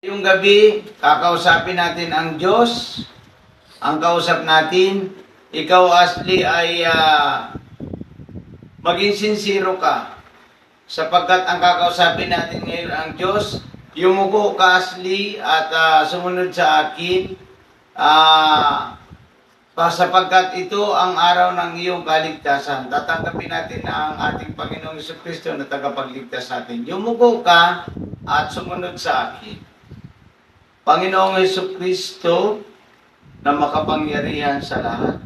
Yung gabi, kakausapin natin ang Diyos. Ang kausap natin, ikaw Ashley ay maging sincero ka. Sapagkat ang kakausapin natin ngayon ang Diyos, yumuko ka Ashley at sumunod sa akin. Sapagkat ito ang araw ng iyong kaligtasan. Tatanggapin natin na ang ating Panginoong Jesucristo na tagapagligtas natin. Yumuko ka at sumunod sa akin. Panginoong Jesucristo na makapangyarihan sa lahat,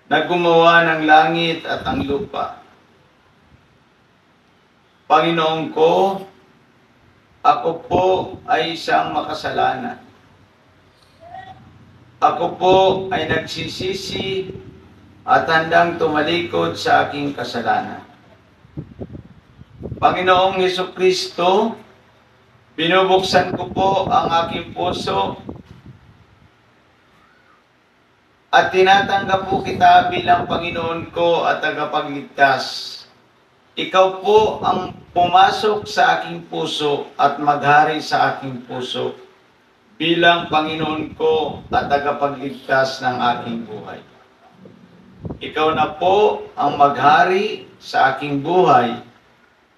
na gumawa ng langit at ang lupa. Panginoon ko, ako po ay isang makasalanan. Ako po ay nagsisisi at handang tumalikod sa aking kasalanan. Panginoong Jesucristo, binubuksan ko po ang aking puso at tinatanggap po kita bilang Panginoon ko at tagapagligtas. Ikaw po ang pumasok sa aking puso at maghari sa aking puso bilang Panginoon ko at tagapagligtas ng aking buhay. Ikaw na po ang maghari sa aking buhay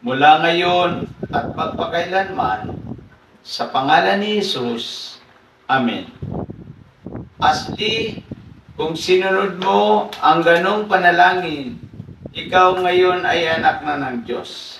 mula ngayon at magpakailanman. Sa pangalan ni Jesus. Amen. Ashley, kung sinunod mo ang ganong panalangin, ikaw ngayon ay anak na ng Diyos.